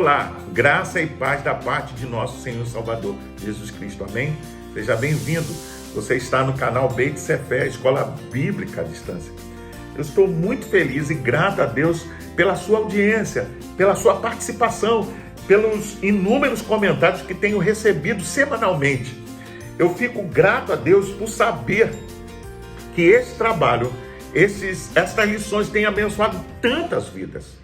Olá, graça e paz da parte de nosso Senhor e Salvador Jesus Cristo, amém? Seja bem-vindo, você está no canal Beit Sefer, Escola Bíblica à Distância. Eu estou muito feliz e grato a Deus pela sua audiência, pela sua participação, pelos inúmeros comentários que tenho recebido semanalmente. Eu fico grato a Deus por saber que esse trabalho, estas lições têm abençoado tantas vidas.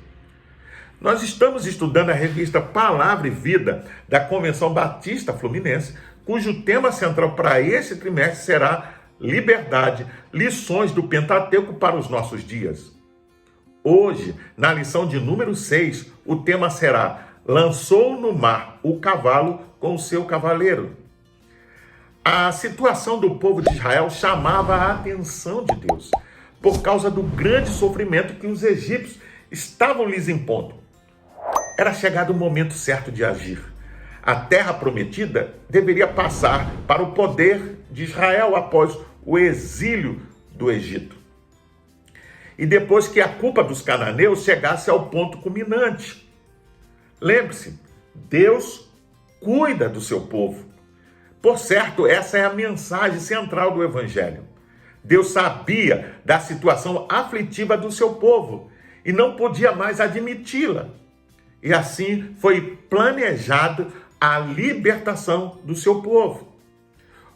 Nós estamos estudando a revista Palavra e Vida da Convenção Batista Fluminense, cujo tema central para esse trimestre será Liberdade, lições do Pentateuco para os nossos dias. Hoje, na lição de número 6, o tema será Lançou no mar o cavalo com o seu cavaleiro. A situação do povo de Israel chamava a atenção de Deus, por causa do grande sofrimento que os egípcios estavam lhes impondo. Era chegado o momento certo de agir. A terra prometida deveria passar para o poder de Israel após o exílio do Egito. E depois que a culpa dos cananeus chegasse ao ponto culminante. Lembre-se, Deus cuida do seu povo. Por certo, essa é a mensagem central do Evangelho. Deus sabia da situação aflitiva do seu povo e não podia mais admiti-la. E assim foi planejado a libertação do seu povo.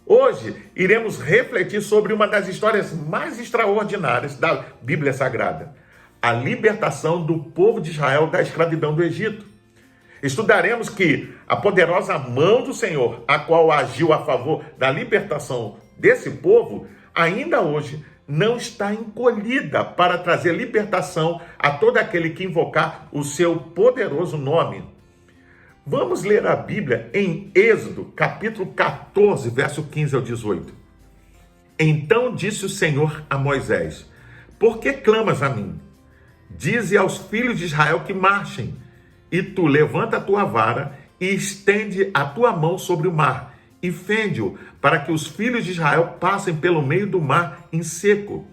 Hoje iremos refletir sobre uma das histórias mais extraordinárias da Bíblia Sagrada, a libertação do povo de Israel da escravidão do Egito. Estudaremos que a poderosa mão do Senhor, a qual agiu a favor da libertação desse povo, ainda hoje não está encolhida para trazer libertação a todo aquele que invocar o seu poderoso nome. Vamos ler a Bíblia em Êxodo, capítulo 14, verso 15 ao 18. Então disse o Senhor a Moisés: Por que clamas a mim? Dize aos filhos de Israel que marchem, e tu levanta a tua vara e estende a tua mão sobre o mar, e fende-o, para que os filhos de Israel passem pelo meio do mar em seco.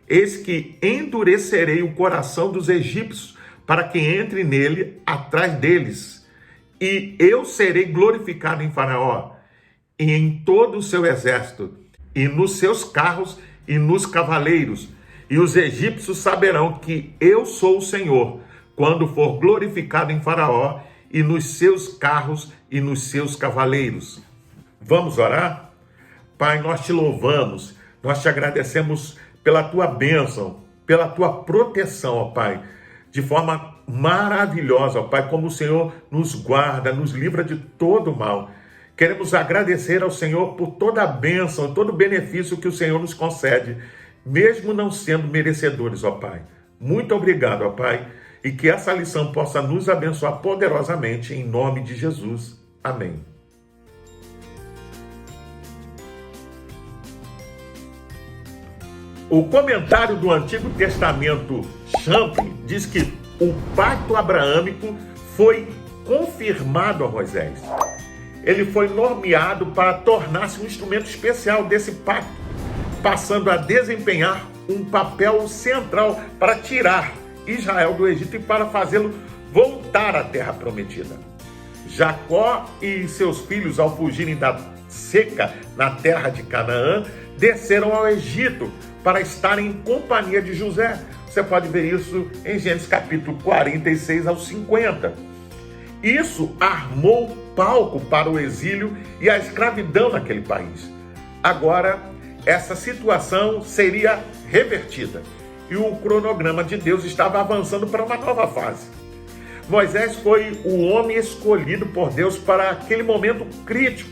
Eis que endurecerei o coração dos egípcios, para que entre nele atrás deles. E eu serei glorificado em Faraó, e em todo o seu exército, e nos seus carros e nos cavaleiros. E os egípcios saberão que eu sou o Senhor, quando for glorificado em Faraó, e nos seus carros e nos seus cavaleiros. Vamos orar? Pai, nós te louvamos, nós te agradecemos pela tua bênção, pela tua proteção, ó Pai, de forma maravilhosa, ó Pai, como o Senhor nos guarda, nos livra de todo mal. Queremos agradecer ao Senhor por toda a bênção, todo o benefício que o Senhor nos concede, mesmo não sendo merecedores, ó Pai. Muito obrigado, ó Pai, e que essa lição possa nos abençoar poderosamente, em nome de Jesus. Amém. O comentário do Antigo Testamento Champlin diz que o pacto abraâmico foi confirmado a Moisés. Ele foi nomeado para tornar-se um instrumento especial desse pacto, passando a desempenhar um papel central para tirar Israel do Egito e para fazê-lo voltar à terra prometida. Jacó e seus filhos, ao fugirem da seca na terra de Canaã, desceram ao Egito para estarem em companhia de José. Você pode ver isso em Gênesis capítulo 46 ao 50. Isso armou palco para o exílio e a escravidão naquele país. Agora, essa situação seria revertida e o cronograma de Deus estava avançando para uma nova fase. Moisés foi o homem escolhido por Deus para aquele momento crítico.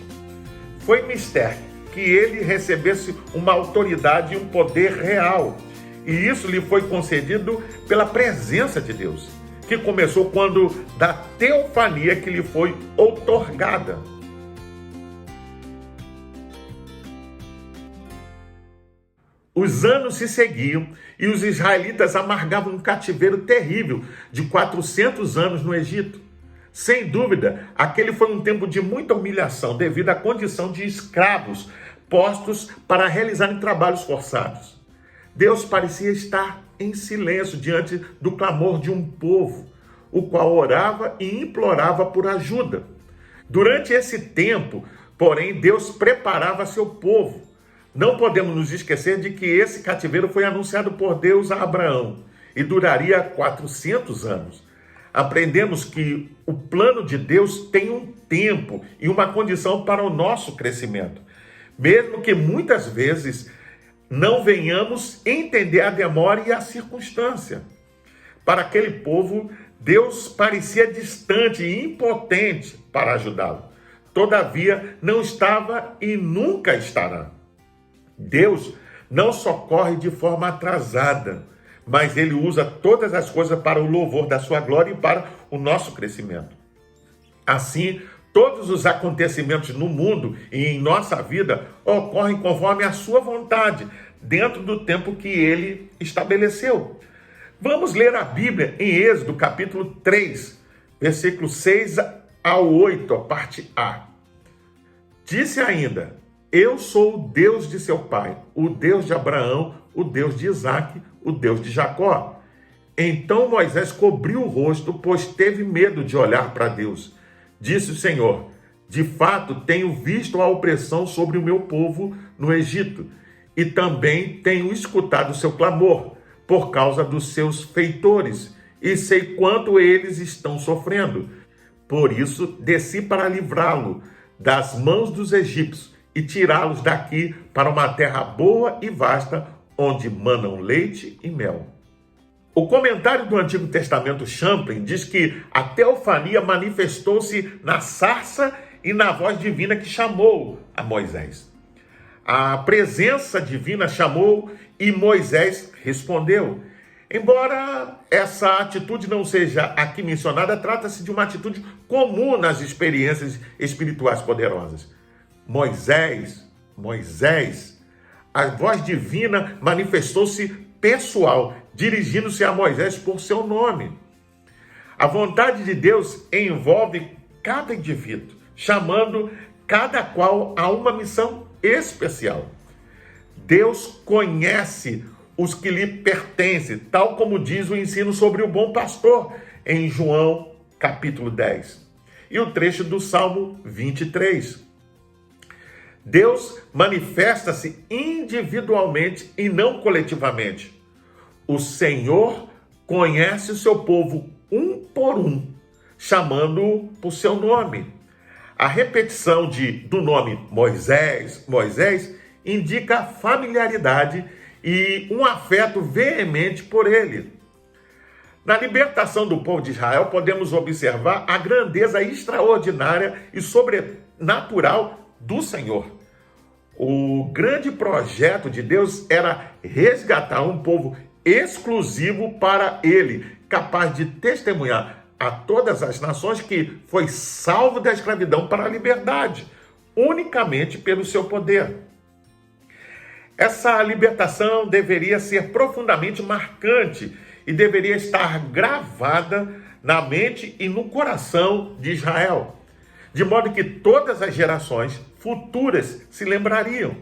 Foi mistério que ele recebesse uma autoridade e um poder real. E isso lhe foi concedido pela presença de Deus, que começou quando da teofania que lhe foi outorgada. Os anos se seguiam e os israelitas amargavam um cativeiro terrível de 400 anos no Egito. Sem dúvida, aquele foi um tempo de muita humilhação devido à condição de escravos postos para realizarem trabalhos forçados. Deus parecia estar em silêncio diante do clamor de um povo. o qual orava e implorava por ajuda. Durante esse tempo, porém, Deus preparava seu povo. Não podemos nos esquecer de que esse cativeiro foi anunciado por Deus a Abraão e duraria 400 anos. Aprendemos que o plano de Deus tem um tempo e uma condição para o nosso crescimento, mesmo que muitas vezes não venhamos entender a demora e a circunstância. Para aquele povo, Deus parecia distante e impotente para ajudá-lo. Todavia, não estava e nunca estará. Deus não socorre de forma atrasada, mas Ele usa todas as coisas para o louvor da sua glória e para o nosso crescimento. Assim, todos os acontecimentos no mundo e em nossa vida ocorrem conforme a sua vontade, dentro do tempo que Ele estabeleceu. Vamos ler a Bíblia em Êxodo, capítulo 3, versículo 6 ao 8, a parte A. Disse ainda: eu sou o Deus de seu pai, o Deus de Abraão, o Deus de Isaque, o Deus de Jacó. Então Moisés cobriu o rosto, pois teve medo de olhar para Deus. Disse o Senhor: de fato tenho visto a opressão sobre o meu povo no Egito, e também tenho escutado o seu clamor por causa dos seus feitores, e sei quanto eles estão sofrendo. Por isso desci para livrá-lo das mãos dos egípcios e tirá-los daqui para uma terra boa e vasta, onde manam leite e mel. O comentário do Antigo Testamento Champlin diz que a teofania manifestou-se na sarça e na voz divina que chamou a Moisés. A presença divina chamou e Moisés respondeu. Embora essa atitude não seja aqui mencionada, trata-se de uma atitude comum nas experiências espirituais poderosas. Moisés, a voz divina manifestou-se pessoal, dirigindo-se a Moisés por seu nome. A vontade de Deus envolve cada indivíduo, chamando cada qual a uma missão especial. Deus conhece os que lhe pertencem, tal como diz o ensino sobre o bom pastor, em João capítulo 10. E o trecho do Salmo 23. Deus manifesta-se individualmente e não coletivamente. O Senhor conhece o seu povo um por um, chamando-o por seu nome. A repetição do nome Moisés indica familiaridade e um afeto veemente por ele. Na libertação do povo de Israel, podemos observar a grandeza extraordinária e sobrenatural do Senhor. O grande projeto de Deus era resgatar um povo exclusivo para ele, capaz de testemunhar a todas as nações que foi salvo da escravidão para a liberdade, unicamente pelo seu poder. Essa libertação deveria ser profundamente marcante e deveria estar gravada na mente e no coração de Israel, de modo que todas as gerações futuras se lembrariam.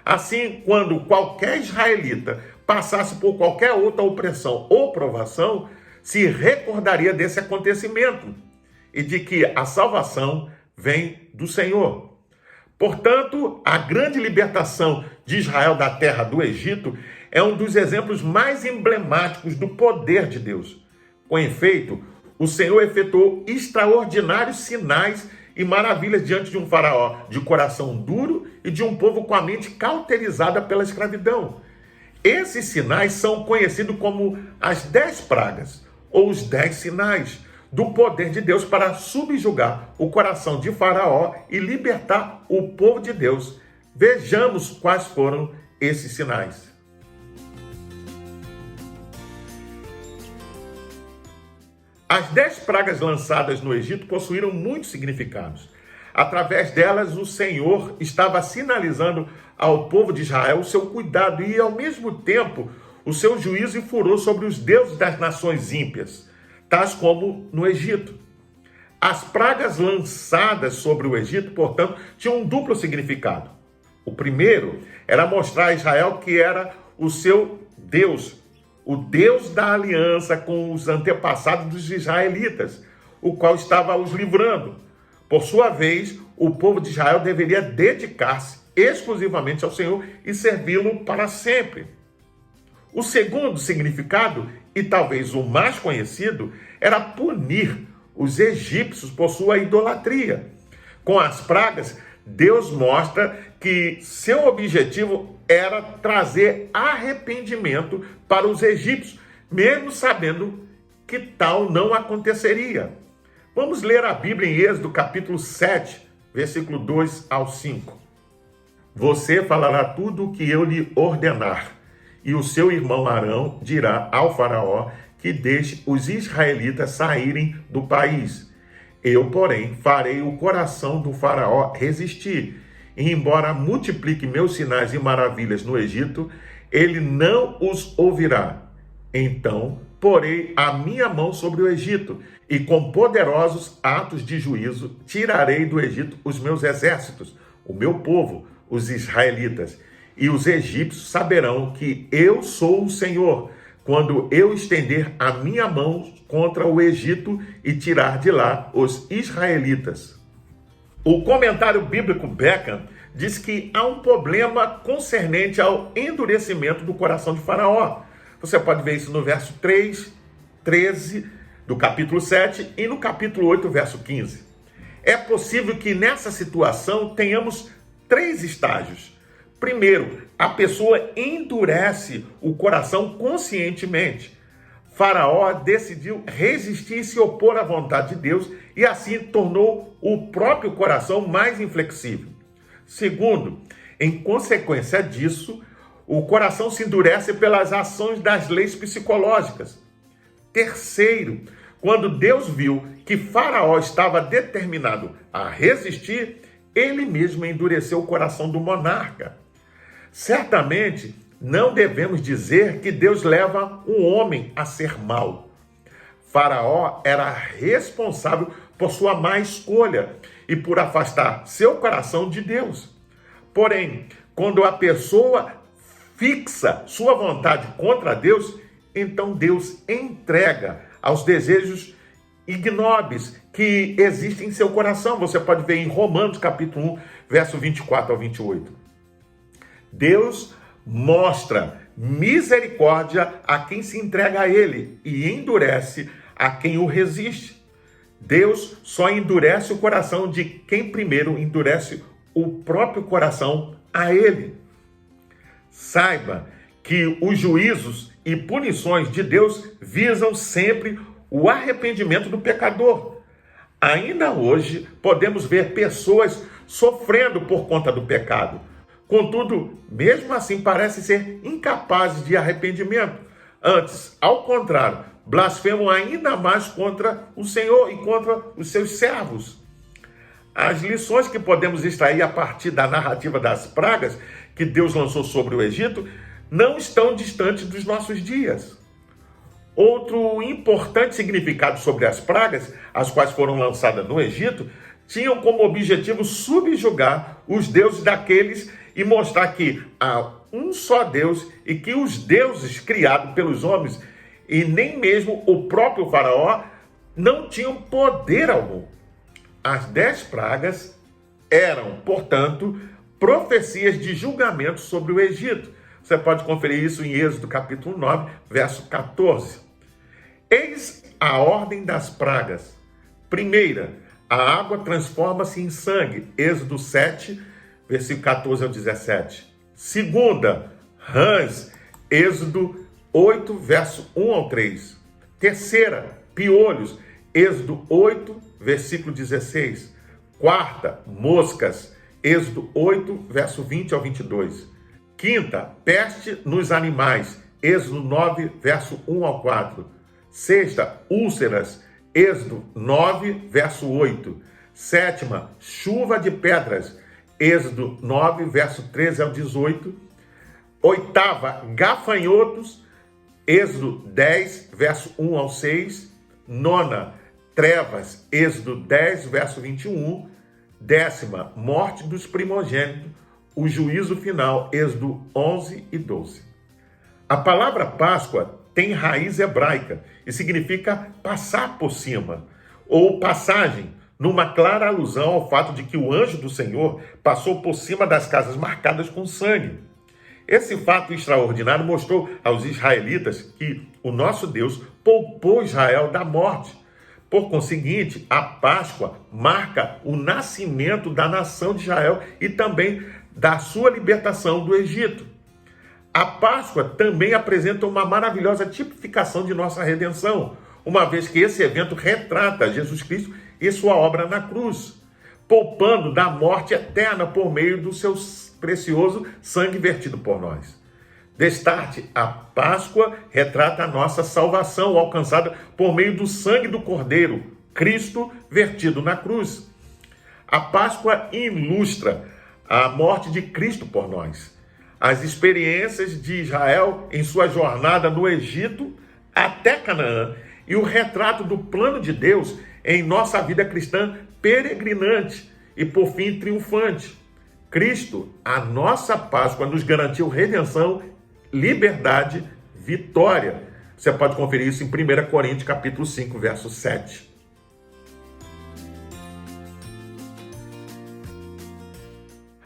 Assim, quando qualquer israelita passasse por qualquer outra opressão ou provação, se recordaria desse acontecimento e de que a salvação vem do Senhor. Portanto, a grande libertação de Israel da terra do Egito é um dos exemplos mais emblemáticos do poder de Deus. Com efeito, o Senhor efetuou extraordinários sinais e maravilhas diante de um faraó de coração duro e de um povo com a mente cauterizada pela escravidão. Esses sinais são conhecidos como as 10 pragas, ou os 10 sinais do poder de Deus para subjugar o coração de Faraó e libertar o povo de Deus. Vejamos quais foram esses sinais. As 10 pragas lançadas no Egito possuíram muitos significados. Através delas, o Senhor estava sinalizando ao povo de Israel o seu cuidado e, ao mesmo tempo, o seu juízo e furor sobre os deuses das nações ímpias, tais como no Egito. As pragas lançadas sobre o Egito, portanto, tinham um duplo significado. O primeiro era mostrar a Israel que era o seu Deus, o Deus da aliança com os antepassados dos israelitas, o qual estava os livrando. Por sua vez, o povo de Israel deveria dedicar-se exclusivamente ao Senhor e servi-lo para sempre. O segundo significado, e talvez o mais conhecido, era punir os egípcios por sua idolatria. Com as pragas, Deus mostra que seu objetivo era trazer arrependimento para os egípcios, mesmo sabendo que tal não aconteceria. Vamos ler a Bíblia em Êxodo capítulo 7, versículo 2 ao 5. Você falará tudo o que eu lhe ordenar, e o seu irmão Arão dirá ao faraó que deixe os israelitas saírem do país. Eu, porém, farei o coração do faraó resistir, e embora multiplique meus sinais e maravilhas no Egito, ele não os ouvirá. Então, porei a minha mão sobre o Egito, e com poderosos atos de juízo tirarei do Egito os meus exércitos, o meu povo, os israelitas. E os egípcios saberão que eu sou o Senhor, quando eu estender a minha mão contra o Egito e tirar de lá os israelitas. O comentário bíblico Beckham diz que há um problema concernente ao endurecimento do coração de Faraó. Você pode ver isso no verso 3, 13 do capítulo 7 e no capítulo 8, verso 15. É possível que nessa situação tenhamos 3 estágios. Primeiro, a pessoa endurece o coração conscientemente. Faraó decidiu resistir e se opor à vontade de Deus e assim tornou o próprio coração mais inflexível. Segundo, em consequência disso, o coração se endurece pelas ações das leis psicológicas. Terceiro, quando Deus viu que Faraó estava determinado a resistir, ele mesmo endureceu o coração do monarca. Certamente, não devemos dizer que Deus leva um homem a ser mau. Faraó era responsável por sua má escolha e por afastar seu coração de Deus. Porém, quando a pessoa fixa sua vontade contra Deus, então Deus entrega aos desejos ignóbeis que existem em seu coração. Você pode ver em Romanos capítulo 1, verso 24 ao 28. Deus mostra misericórdia a quem se entrega a ele e endurece a quem o resiste. Deus só endurece o coração de quem primeiro endurece o próprio coração a ele. Saiba que os juízos e punições de Deus visam sempre o arrependimento do pecador. Ainda hoje podemos ver pessoas sofrendo por conta do pecado. Contudo, mesmo assim, parecem ser incapazes de arrependimento. Antes, ao contrário, blasfemam ainda mais contra o Senhor e contra os seus servos. As lições que podemos extrair a partir da narrativa das pragas que Deus lançou sobre o Egito não estão distantes dos nossos dias. Outro importante significado sobre as pragas, as quais foram lançadas no Egito, tinham como objetivo subjugar os deuses daqueles e mostrar que há um só Deus e que os deuses criados pelos homens e nem mesmo o próprio faraó não tinham poder algum. As 10 pragas eram, portanto, profecias de julgamento sobre o Egito. Você pode conferir isso em Êxodo capítulo 9, verso 14. Eis a ordem das pragas. Primeira, a água transforma-se em sangue. Êxodo 7, versículo 14 ao 17. Segunda, rãs. Êxodo 8, verso 1 ao 3. Terceira, piolhos. Êxodo 8, versículo 16. Quarta, moscas. Êxodo 8, verso 20 ao 22. Quinta, peste nos animais. Êxodo 9, verso 1 ao 4. Sexta, úlceras. Êxodo 9, verso 8. Sétima, chuva de pedras. Êxodo 9, verso 13 ao 18. Oitava, gafanhotos. Êxodo 10, verso 1 ao 6. Nona, trevas. Êxodo 10, verso 21. Décima, morte dos primogênitos. O juízo final. Êxodo 11 e 12. A palavra Páscoa tem raiz hebraica e significa passar por cima, ou passagem, numa clara alusão ao fato de que o anjo do Senhor passou por cima das casas marcadas com sangue. Esse fato extraordinário mostrou aos israelitas que o nosso Deus poupou Israel da morte. Por conseguinte, a Páscoa marca o nascimento da nação de Israel e também da sua libertação do Egito. A Páscoa também apresenta uma maravilhosa tipificação de nossa redenção, uma vez que esse evento retrata Jesus Cristo e sua obra na cruz, poupando da morte eterna por meio do seu precioso sangue vertido por nós. Destarte, a Páscoa retrata a nossa salvação alcançada por meio do sangue do Cordeiro, Cristo vertido na cruz. A Páscoa ilustra a morte de Cristo por nós, as experiências de Israel em sua jornada no Egito até Canaã e o retrato do plano de Deus em nossa vida cristã peregrinante e, por fim, triunfante. Cristo, a nossa Páscoa, nos garantiu redenção, liberdade, vitória. Você pode conferir isso em 1 Coríntios capítulo 5, verso 7.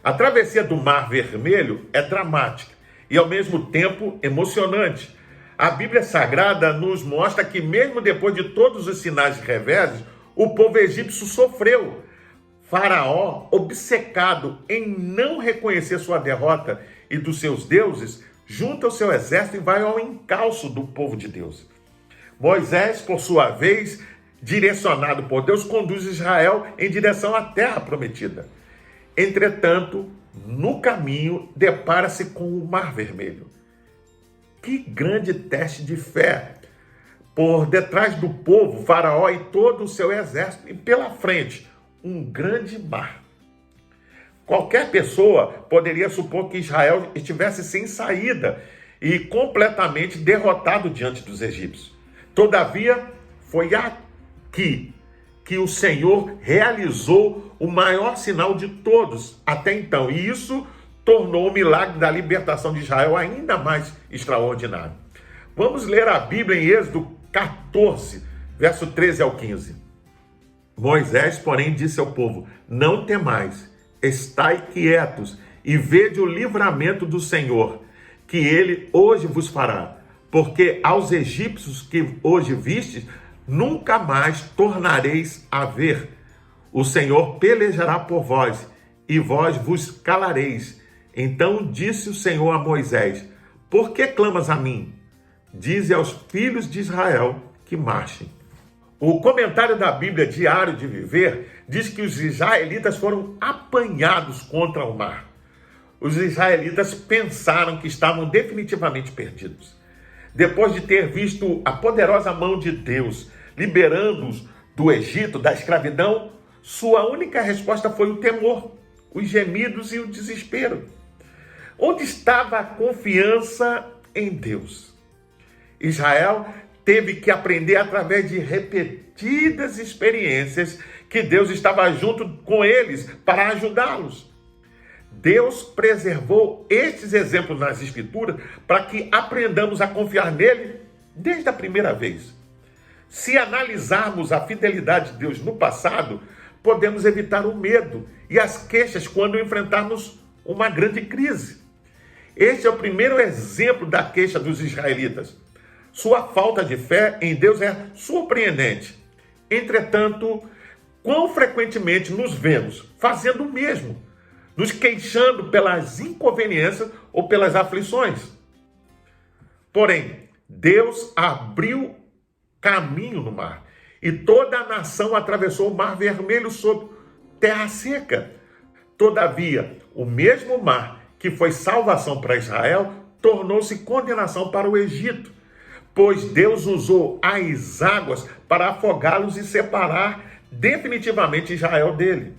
A travessia do Mar Vermelho é dramática e, ao mesmo tempo, emocionante. A Bíblia Sagrada nos mostra que, mesmo depois de todos os sinais e reveses, o povo egípcio sofreu. Faraó, obcecado em não reconhecer sua derrota e dos seus deuses, junta o seu exército e vai ao encalço do povo de Deus. Moisés, por sua vez, direcionado por Deus, conduz Israel em direção à terra prometida. Entretanto, no caminho, depara-se com o Mar Vermelho. Que grande teste de fé! Por detrás do povo, Faraó e todo o seu exército, e pela frente, um grande mar. Qualquer pessoa poderia supor que Israel estivesse sem saída e completamente derrotado diante dos egípcios. Todavia, foi aqui que o Senhor realizou o maior sinal de todos até então. E isso tornou o milagre da libertação de Israel ainda mais extraordinário. Vamos ler a Bíblia em Êxodo 14, verso 13 ao 15. Moisés, porém, disse ao povo: não temais, estai quietos e vede o livramento do Senhor, que ele hoje vos fará. Porque aos egípcios que hoje vistes, nunca mais tornareis a ver. O Senhor pelejará por vós, e vós vos calareis. Então disse o Senhor a Moisés: por que clamas a mim? Dize aos filhos de Israel que marchem. O comentário da Bíblia Diário de Viver diz que os israelitas foram apanhados contra o mar. Os israelitas pensaram que estavam definitivamente perdidos. Depois de ter visto a poderosa mão de Deus liberando-os do Egito, da escravidão, sua única resposta foi o temor, os gemidos e o desespero. Onde estava a confiança em Deus? Israel teve que aprender através de repetidas experiências que Deus estava junto com eles para ajudá-los. Deus preservou estes exemplos nas Escrituras para que aprendamos a confiar nele desde a primeira vez. Se analisarmos a fidelidade de Deus no passado, podemos evitar o medo e as queixas quando enfrentarmos uma grande crise. Este é o primeiro exemplo da queixa dos israelitas. Sua falta de fé em Deus é surpreendente. Entretanto, quão frequentemente nos vemos fazendo o mesmo, nos queixando pelas inconveniências ou pelas aflições? Porém, Deus abriu caminho no mar e toda a nação atravessou o Mar Vermelho sob terra seca. Todavia, o mesmo mar que foi salvação para Israel tornou-se condenação para o Egito, pois Deus usou as águas para afogá-los e separar definitivamente Israel dele.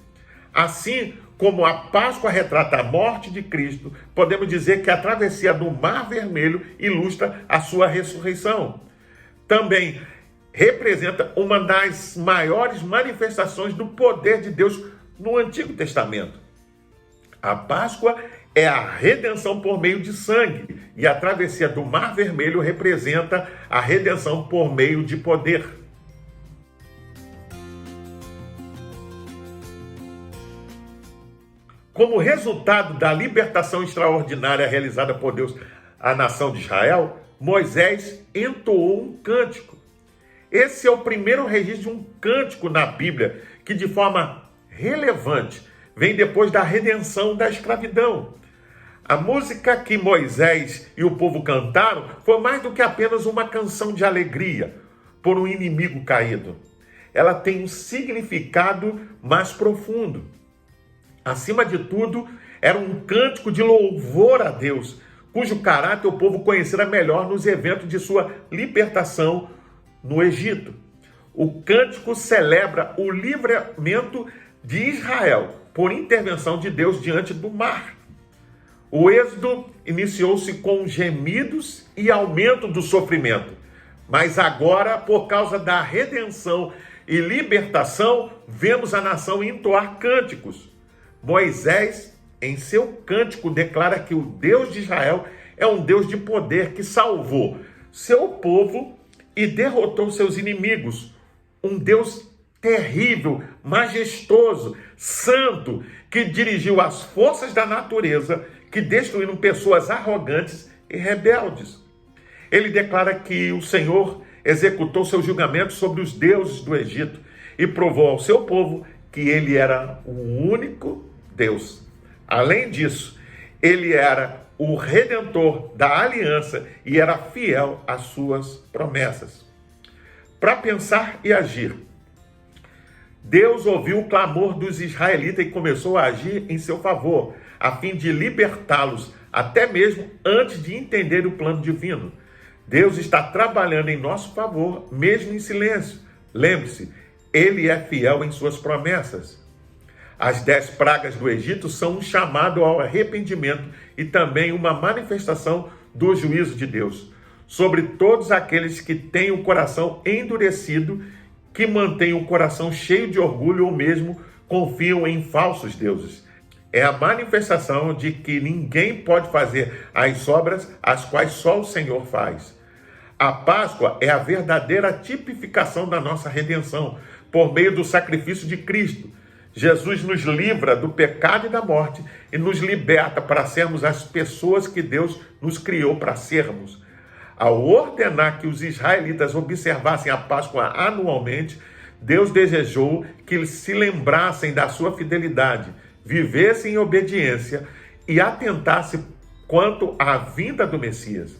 Assim como a Páscoa retrata a morte de Cristo, podemos dizer que a travessia do Mar Vermelho ilustra a sua ressurreição. Também representa uma das maiores manifestações do poder de Deus no Antigo Testamento. A Páscoa é a redenção por meio de sangue, e a travessia do Mar Vermelho representa a redenção por meio de poder. Como resultado da libertação extraordinária realizada por Deus à nação de Israel, Moisés entoou um cântico. Esse é o primeiro registro de um cântico na Bíblia que, de forma relevante, vem depois da redenção da escravidão. A música que Moisés e o povo cantaram foi mais do que apenas uma canção de alegria por um inimigo caído. Ela tem um significado mais profundo. Acima de tudo, era um cântico de louvor a Deus, cujo caráter o povo conhecera melhor nos eventos de sua libertação no Egito. O cântico celebra o livramento de Israel por intervenção de Deus diante do mar. O êxodo iniciou-se com gemidos e aumento do sofrimento, mas agora, por causa da redenção e libertação, vemos a nação entoar cânticos. Moisés, em seu cântico, declara que o Deus de Israel é um Deus de poder que salvou seu povo e derrotou seus inimigos. Um Deus terrível, majestoso, santo, que dirigiu as forças da natureza que destruíram pessoas arrogantes e rebeldes. Ele declara que o Senhor executou seu julgamento sobre os deuses do Egito e provou ao seu povo que ele era o único Deus. Além disso, ele era o redentor da aliança e era fiel às suas promessas. Para pensar e agir, Deus ouviu o clamor dos israelitas e começou a agir em seu favor, a fim de libertá-los, até mesmo antes de entender o plano divino. Deus está trabalhando em nosso favor, mesmo em silêncio. Lembre-se, ele é fiel em suas promessas. As 10 pragas do Egito são um chamado ao arrependimento e também uma manifestação do juízo de Deus sobre todos aqueles que têm o coração endurecido, que mantêm o coração cheio de orgulho ou mesmo confiam em falsos deuses. É a manifestação de que ninguém pode fazer as obras as quais só o Senhor faz. A Páscoa é a verdadeira tipificação da nossa redenção por meio do sacrifício de Cristo. Jesus nos livra do pecado e da morte e nos liberta para sermos as pessoas que Deus nos criou para sermos. Ao ordenar que os israelitas observassem a Páscoa anualmente, Deus desejou que eles se lembrassem da sua fidelidade, vivessem em obediência e atentassem quanto à vinda do Messias.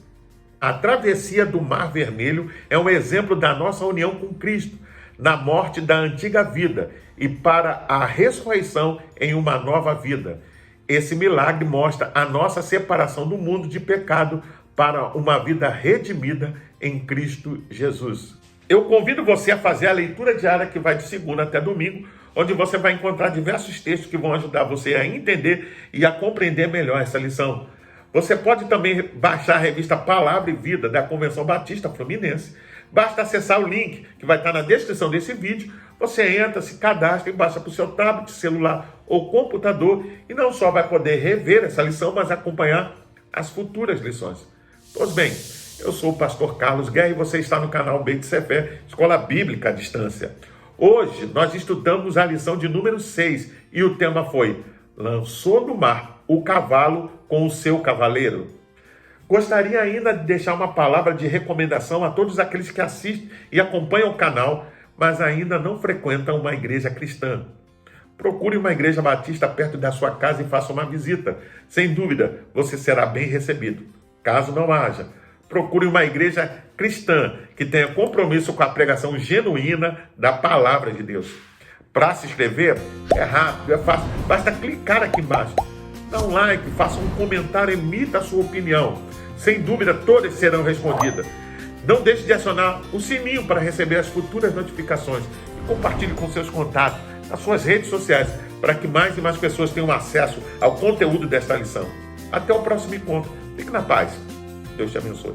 A travessia do Mar Vermelho é um exemplo da nossa união com Cristo, na morte da antiga vida e para a ressurreição em uma nova vida. Esse milagre mostra a nossa separação do mundo de pecado para uma vida redimida em Cristo Jesus. Eu convido você a fazer a leitura diária que vai de segunda até domingo, onde você vai encontrar diversos textos que vão ajudar você a entender e a compreender melhor essa lição. Você pode também baixar a revista Palavra e Vida da Convenção Batista Fluminense. Basta acessar o link que vai estar na descrição desse vídeo. Você entra, se cadastra e baixa para o seu tablet, celular ou computador e não só vai poder rever essa lição, mas acompanhar as futuras lições. Pois bem, eu sou o pastor Carlos Guerra e você está no canal Beit Sefer, Escola Bíblica à Distância. Hoje nós estudamos a lição de número 6 e o tema foi: lançou no mar o cavalo com o seu cavaleiro. Gostaria ainda de deixar uma palavra de recomendação a todos aqueles que assistem e acompanham o canal, mas ainda não frequentam uma igreja cristã. Procure uma igreja batista perto da sua casa e faça uma visita. Sem dúvida, você será bem recebido. Caso não haja, procure uma igreja cristã que tenha compromisso com a pregação genuína da palavra de Deus. Para se inscrever, é rápido, é fácil. Basta clicar aqui embaixo. Dá um like, faça um comentário, emita a sua opinião. Sem dúvida, todas serão respondidas. Não deixe de acionar o sininho para receber as futuras notificações. E compartilhe com seus contatos, nas suas redes sociais, para que mais e mais pessoas tenham acesso ao conteúdo desta lição. Até o próximo encontro. Fique na paz. Deus te abençoe.